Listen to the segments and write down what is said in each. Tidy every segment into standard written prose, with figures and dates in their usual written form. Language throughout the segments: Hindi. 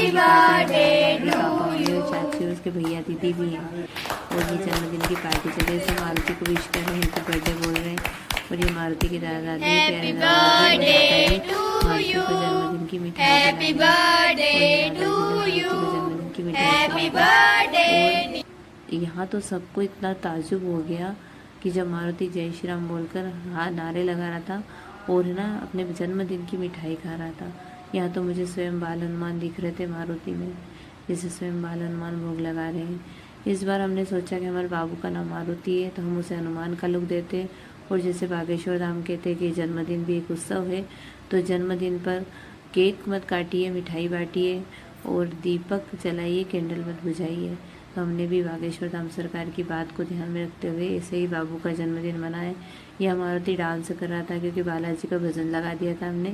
जन्मदिन की पार्टी चल रही है। पापा मम्मी और चाची और उसके भैया दीदी भी हैं और ये जन्मदिन की पार्टी चल रही है। सब मारुति को विश कर रहे हैं, हैप्पी बर्थडे बोल रहे हैं। और ये मारुति के दादा दादी प्यारे मारुति को जन्मदिन की मिठाई और यहाँ तो सबको इतना ताजुब हो गया कि जब मारुति जय श्री राम बोलकर नारे लगा रहा था और ना अपने जन्मदिन की मिठाई खा रहा था। यहाँ तो मुझे स्वयं बाल हनुमान दिख रहे थे मारुति में, जैसे स्वयं बाल हनुमान भोग लगा रहे हैं। इस बार हमने सोचा कि हमारे बाबू का नाम मारुति है तो हम उसे हनुमान का लुक देते। और जैसे बागेश्वर धाम कहते हैं कि जन्मदिन भी एक उत्सव है, तो जन्मदिन पर केक मत काटिए, मिठाई बांटिए और दीपक जलाइए, कैंडल मत बुझाइए। तो हमने भी बागेश्वर धाम सरकार की बात को ध्यान में रखते हुए ऐसे ही बाबू का जन्मदिन मनाए। यह मारुति डांस कर रहा था क्योंकि बालाजी का भजन लगा दिया था हमने।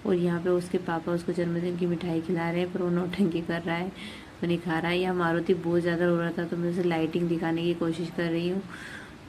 और यहाँ पे उसके पापा उसको जन्मदिन की मिठाई खिला रहे हैं पर वो नौटंकी कर रहा है, वो नहीं खा रहा है। यह मारुति बहुत ज़्यादा रो रहा था तो मैं उसे लाइटिंग दिखाने की कोशिश कर रही हूँ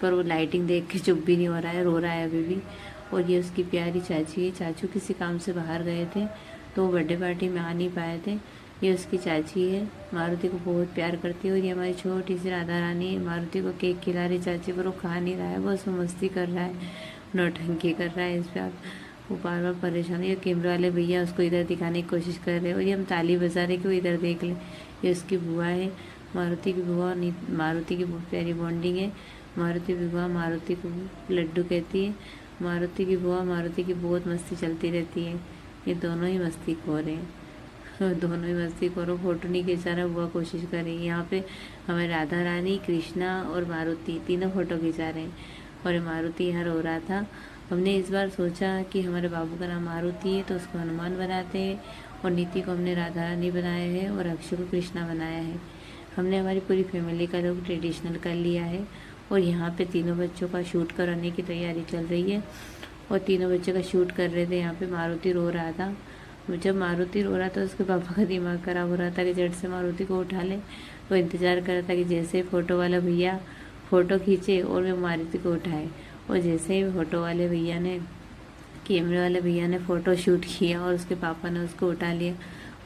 पर वो लाइटिंग देख के चुप भी नहीं हो रहा है, रो रहा है अभी भी। और ये उसकी प्यारी चाची है। चाचू किसी काम से बाहर गए थे तो वो बर्थडे पार्टी में आ नहीं पाए थे। ये उसकी चाची है, मारुति को बहुत प्यार करती है। और ये हमारी छोटी सी राधा रानी है। मारुति को केक खिला रही चाची पर वो खा नहीं रहा है, वो उसमें मस्ती कर रहा है, नौटंकी कर रहा है। इस पर वो बार बार परेशान है। ये कैमरे वाले भैया उसको इधर दिखाने की कोशिश कर रहे हैं और ये हम ताली बजा रहे कि वो इधर देख ले। ये उसकी बुआ है, मारुति की बुआ और मारुति की बहुत प्यारी बॉन्डिंग है। मारुति की बुआ मारुति को लड्डू कहती है, मारुति की बुआ मारुति की बहुत मस्ती चलती रहती है। ये दोनों ही मस्ती खो रहे हैं, दोनों ही मस्ती करो। फोटो नहीं खिंचा रहा, बुआ कोशिश कर रही है। यहाँ पे हमें राधा रानी, कृष्णा और मारुति तीनों फोटो खिंचा रहे हैं और मारुति यहाँ रो रहा था। हमने इस बार सोचा कि हमारे बाबू का नाम मारुति है तो उसको हनुमान बनाते हैं और नीति को हमने राधा रानी बनाया है और अक्षय को कृष्णा बनाया है। हमने हमारी पूरी फैमिली का लुक ट्रेडिशनल कर लिया है और यहाँ पे तीनों बच्चों का शूट कराने की तैयारी चल रही है और तीनों बच्चों का शूट कर रहे थे। यहाँ पे मारुति रो रहा था। जब मारुति रो रहा था उसके पापा का दिमाग खराब हो रहा था कि झट से मारुति को उठा ले। वो इंतज़ार कर रहा था कि जैसे फ़ोटो वाला भैया फ़ोटो खींचे और वे मारुति को उठाए। और जैसे ही फ़ोटो वाले भैया ने, कैमरे वाले भैया ने फ़ोटो शूट किया और उसके पापा ने उसको उठा लिया।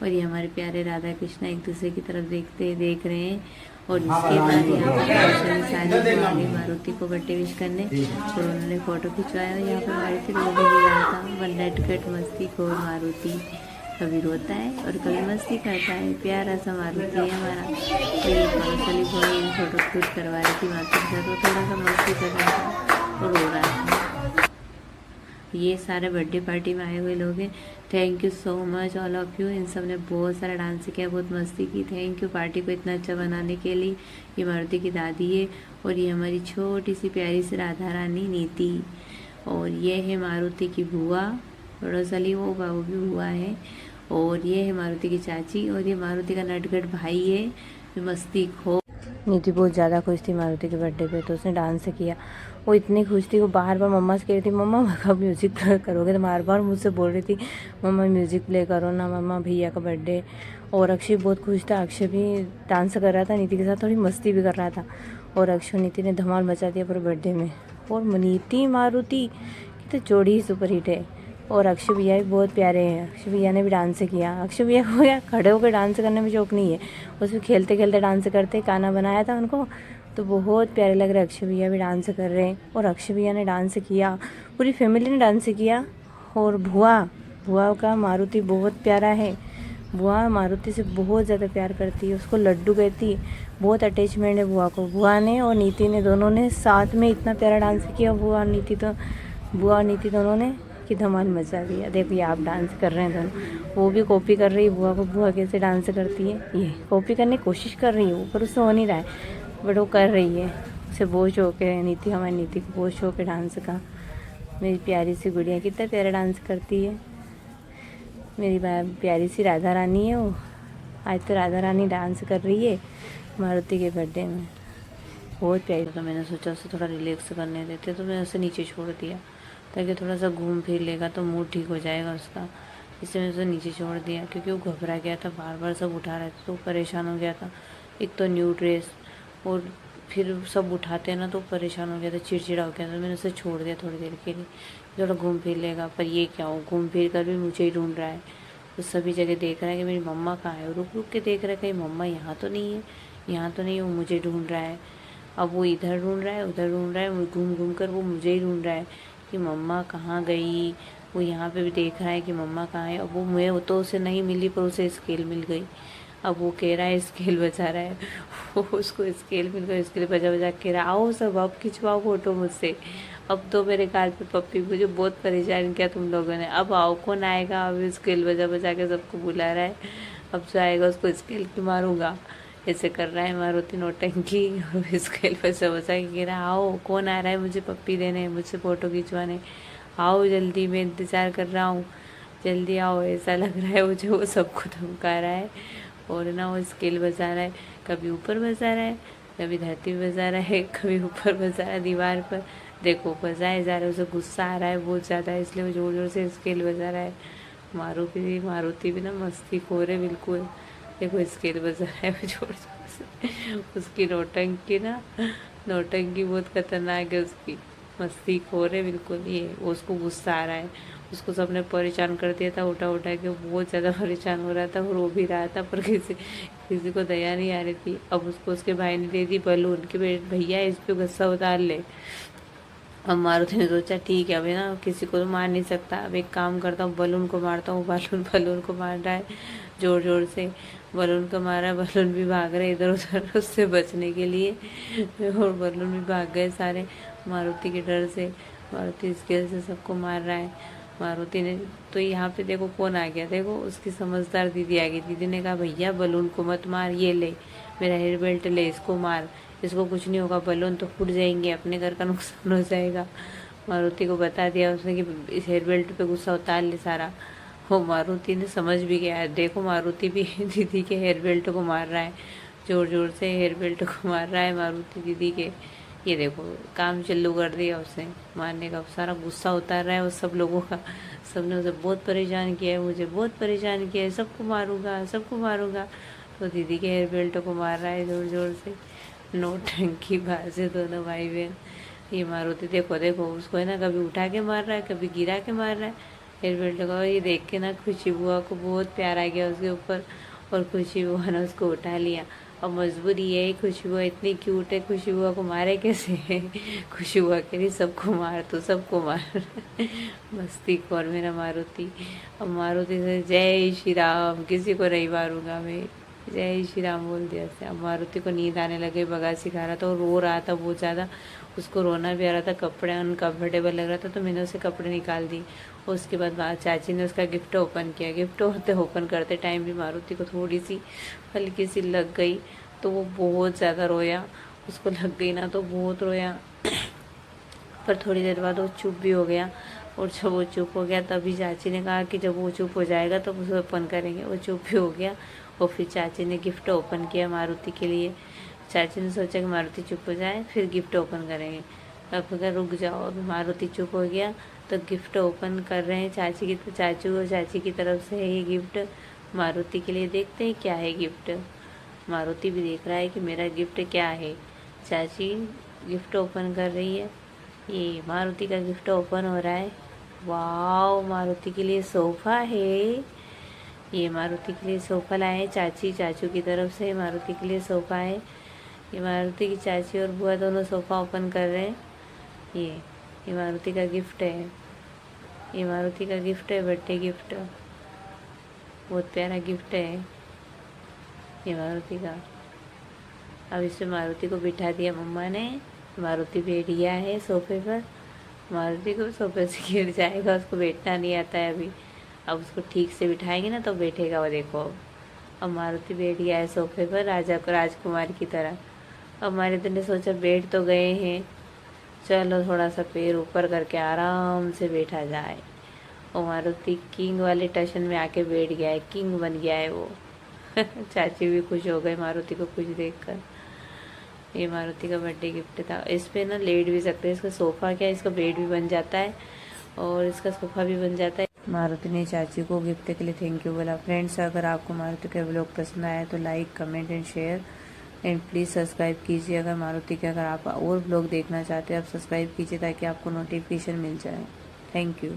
और ये हमारे प्यारे राधा कृष्णा एक दूसरे की तरफ देख रहे हैं। और इसके बाद यहाँ पर सारी मारुति को बर्थडे विश करने और उन्होंने फ़ोटो खिंचवाया। यहाँ पर मारुति रो भी रहा था। वन नटखट मस्ती खोर मारुति, कभी रोता है और कभी मस्ती करता है। प्यारा सा मारुति है हमारा। तो ये फ़ोटो शूट करवा रही थी मारुति के साथ, वो थोड़ा सा मस्ती कर रहा था और रो रहा था। ये सारे बर्थडे पार्टी में आए हुए लोग हैं। Thank you so much all of you. इन सब ने बहुत सारा डांस किया, बहुत मस्ती की। थैंक यू पार्टी को इतना अच्छा बनाने के लिए। ये मारुति की दादी है और ये हमारी छोटी सी प्यारी सी राधा रानी नीति। और ये है मारुति की बुआ रोसली, वो बाबू भी बुआ है। और ये है मारुति की चाची और ये मारुति का नटखट भाई है जो मस्ती खो। नीति बहुत ज़्यादा खुश थी मारुति के बर्थडे पे तो उसने डांस किया। वो इतनी खुश थी, वो बार बार मम्मा से कह रही थी मम्मा कब म्यूज़िक करोगे। तो बार बार मुझसे बोल रही थी मम्मा म्यूज़िक प्ले करो ना मम्मा, भैया का बर्थडे। और अक्षय बहुत खुश था, अक्षय भी डांस कर रहा था नीति के साथ, थोड़ी मस्ती भी कर रहा था। और अक्षय नीति ने धमाल मचा दिया पूरे बर्थडे में। और नीति मारुति की तो जोड़ी ही सुपर हिट है। और अक्षय भैया भी बहुत प्यारे हैं, अक्षय भैया ने भी डांस किया। अक्षय भैया को क्या खड़े होकर डांस करने में शौक नहीं है, उसमें खेलते खेलते डांस करते। गाना बनाया था उनको तो बहुत प्यारे लग रहे। अक्षय भैया भी डांस कर रहे हैं और अक्षय भैया ने डांस किया, पूरी फैमिली ने डांस किया। और बुआ का मारुति बहुत प्यारा है। बुआ मारुति से बहुत ज़्यादा प्यार करती है, उसको लड्डू कहती है, बहुत अटैचमेंट है बुआ को। बुआ ने और नीति ने दोनों ने साथ में इतना प्यारा डांस किया। बुआ और नीति दोनों ने कि धमाल मचा दिया। देखिए आप डांस कर रहे हैं दोनों, वो भी कॉपी कर रही है बुआ को, बुआ कैसे डांस करती है ये कॉपी करने की कोशिश कर रही है वो, पर उससे हो नहीं रहा है, बट वो कर रही है। उसे बहुत शौक है नीति, हमारी नीति को बहुत शौक है डांस का। मेरी प्यारी सी गुड़िया कितना प्यारा डांस करती है। मेरी प्यारी सी राधा रानी है वो। आज तो राधा रानी डांस कर रही है मारुति के बर्थडे में, बहुत प्यारी। तो मैंने सोचा उसे थोड़ा रिलैक्स करने देते तो मैंने उसे नीचे छोड़ दिया ताकि थोड़ा सा घूम फिर लेगा तो मूड ठीक हो जाएगा उसका। इससे मैंने उसे नीचे छोड़ दिया क्योंकि वो घबरा गया था, बार बार सब उठा रहे थे तो परेशान हो गया था। एक तो न्यू ड्रेस और फिर सब उठाते हैं ना तो परेशान हो गया था, चिड़चिड़ा हो गया था। मैंने उसे छोड़ दिया थोड़ी देर के लिए, थोड़ा घूम फिर लेगा। पर ये क्या हो, घूम फिर कर भी मुझे ही ढूंढ रहा है। तो सभी जगह देख रहा है कि मेरी मम्मा कहाँ है। रुक रुक के देख रहा है कहीं मम्मा यहाँ तो नहीं है, यहाँ तो नहीं है। वो मुझे ढूंढ रहा है। अब वो इधर ढूंढ रहा है, उधर ढूंढ रहा है, घूम घूम कर वो मुझे ही ढूंढ रहा है कि मम्मा कहाँ गई। वो यहाँ पे भी देख रहा है कि मम्मा कहाँ है। अब वो तो उसे नहीं मिली, पर उसे स्केल मिल गई। अब वो कह रहा है स्केल बजा रहा है वो उसको स्केल मिल गई, स्केल बजा बजा कह रहा आओ सब अब खिंचवाओ फोटो मुझसे। अब तो मेरे गाल पे पप्पी, मुझे बहुत परेशान किया तुम लोगों ने। अब आओ कौन आएगा। अब स्केल बजा बजा के सबको बुला रहा है। अब जो आएगा उसको स्केल की मारूंगा, ऐसे कर रहा है मारुति नौटंकी। और स्केल बजा बजा के कह रहा आओ कौन आ रहा है मुझे पप्पी देने, मुझसे फ़ोटो खिंचवाने, आओ जल्दी मैं इंतज़ार कर रहा हूँ, जल्दी आओ। ऐसा लग रहा है मुझे वो सबको धमका रहा है। और ना वो स्केल बजा रहा है, कभी ऊपर बजा रहा है, कभी धरती पे बजा रहा है, कभी ऊपर बजा रहा है दीवार पर। देखो बजाए जा रहा है, उसे गुस्सा आ रहा है बहुत ज़्यादा, इसलिए वो ज़ोर ज़ोर से स्केल बजा रहा है। मारुति भी ना मस्ती खोर है बिल्कुल। देखो स्केल बजा रहा है वो ज़ोर ज़ोर से। उसकी नौटंकी बहुत खतरनाक है उसकी, मस्ती खोर है बिल्कुल ये। उसको गुस्सा आ रहा है, उसको सबने परेशान कर दिया था उठा उठा के, बहुत ज़्यादा परेशान हो रहा था, रो भी रहा था, पर किसी को दया नहीं आ रही थी। अब उसको उसके भाई ने दे दी बलून कि भैया इस पे गुस्सा उतार ले। अब मारुति ने सोचा ठीक है अभी ना किसी को तो मार नहीं सकता, अब एक काम करता हूँ बलून को मारता हूँ। बलून को मार रहा है जोर जोर से, बलून को मारा, बलून भी भाग रहे इधर उधर उससे बचने के लिए। और बलून भी भाग गए सारे मारुति के डर से। मारुति स्केल से सबको मार रहा है। मारुति ने तो यहाँ पे देखो कौन आ गया, देखो उसकी समझदार दीदी आ गई। दीदी ने कहा भैया बलून को मत मार, ये ले मेरा हेयर बेल्ट ले, इसको मार, इसको कुछ नहीं होगा, बलून तो फूट जाएंगे, अपने घर का नुकसान हो जाएगा। मारुति को बता दिया उसने कि इस हेयर बेल्ट पे गुस्सा उतार ले सारा। वो मारुति ने समझ भी गया है। देखो मारुति भी दीदी के हेयर बेल्ट को मार रहा है, जोर जोर से हेयर बेल्ट को मार रहा है मारुति दीदी के। ये देखो काम चालू कर दिया उसने मारने का, सारा गुस्सा उतार रहा है वो सब लोगों का। सबने उसे बहुत परेशान किया है, मुझे बहुत परेशान किया है, सबको मारूंगा सबको मारूंगा। तो दीदी के हेयर बेल्ट को मार रहा है जोर जोर से। नौटंकी बाज है दोनों भाई बहन। ये मारुति देखो देखो उसको है ना कभी उठा के मार रहा है, कभी गिरा के मार रहा है हेयर बेल्ट को। ये देख के ना खुशी बुआ को बहुत प्यार आ गया उसके ऊपर, और खुशी बुआ ने उसको उठा लिया। और मजबूरी है, खुशी बुआ इतनी क्यूट है, खुशी बुआ को मारे कैसे। खुशी बुआ कह रही सबको मार, तो सबको मार। मस्ती खोर मेरा मारुति। अब मारुति से जय श्री राम, किसी को नहीं मारूंगा मैं, जय श्री राम बोल दिया से। अब मारुति को नींद आने लगे, बगा सिखा रहा था और रो रहा था बहुत ज़्यादा, उसको रोना भी आ रहा था, कपड़े अनकम्फर्टेबल लग रहा था, तो मैंने उसे कपड़े निकाल दी। उसके बाद चाची ने उसका गिफ्ट ओपन किया। गिफ्ट ओपन करते टाइम भी मारुति को थोड़ी सी हल्की सी लग गई, तो वो बहुत ज़्यादा रोया। उसको लग गई ना तो बहुत रोया। पर थोड़ी देर बाद वो चुप भी हो गया। और जब वो चुप हो गया तभी चाची ने कहा कि जब वो चुप हो जाएगा तो उसे ओपन करेंगे। वो चुप भी हो गया और फिर चाची ने गिफ्ट ओपन किया मारुति के लिए। चाची ने सोचा कि मारुति चुप हो जाए फिर गिफ्ट ओपन करेंगे। अब अगर रुक जाओ, अभी मारुति चुप हो गया तो गिफ्ट ओपन कर रहे हैं चाचू और चाची की तरफ से है ये गिफ्ट मारुति के लिए। देखते हैं क्या है गिफ्ट। मारुति भी देख रहा है कि मेरा गिफ्ट क्या है। चाची गिफ्ट ओपन कर रही है। ये मारुति का गिफ्ट ओपन हो रहा है। वाह, मारुति के लिए सोफ़ा है। ये मारुति के लिए सोफ़ा लाए हैं चाची, चाचू की तरफ से मारुति के लिए सोफ़ा है। ये मारुति की चाची और बुआ दोनों सोफ़ा ओपन कर रहे हैं। ये मारुति का गिफ्ट है। ये मारुति का गिफ्ट है, बर्थडे गिफ्ट, बहुत प्यारा गिफ्ट है ये मारुति का। अब इसमें मारुति को बिठा दिया मम्मा ने। मारुति बैठ गया है सोफे पर। मारुति को सोफे से गिर जाएगा, उसको बैठना नहीं आता है अभी। अब उसको ठीक से बिठाएंगे ना तो बैठेगा वो। देखो अब मारुति बैठ गया है सोफे पर राजकुमार की तरह। अब हमारे ने सोचा बैठ तो गए हैं, चलो थोड़ा सा पैर ऊपर करके आराम से बैठा जाए। और मारुति किंग वाले टशन में आके बैठ गया है, किंग बन गया है वो। चाची भी खुश हो गई मारुति को खुश देखकर। ये मारुति का बर्थडे गिफ्ट था। इस पे ना लेट भी सकते हैं, इसका सोफ़ा क्या, इसका बेड भी बन जाता है और इसका सोफ़ा भी बन जाता है। मारुति ने चाची को गिफ्ट के लिए थैंक यू बोला। फ्रेंड्स, अगर आपको मारुति का व्लॉग पसंद आया तो like, comment and share and please subscribe कीजिए। अगर मारुति के अगर आप और व्लॉग देखना चाहते हैं आप सब्सक्राइब कीजिए ताकि आपको नोटिफिकेशन मिल जाए। Thank you.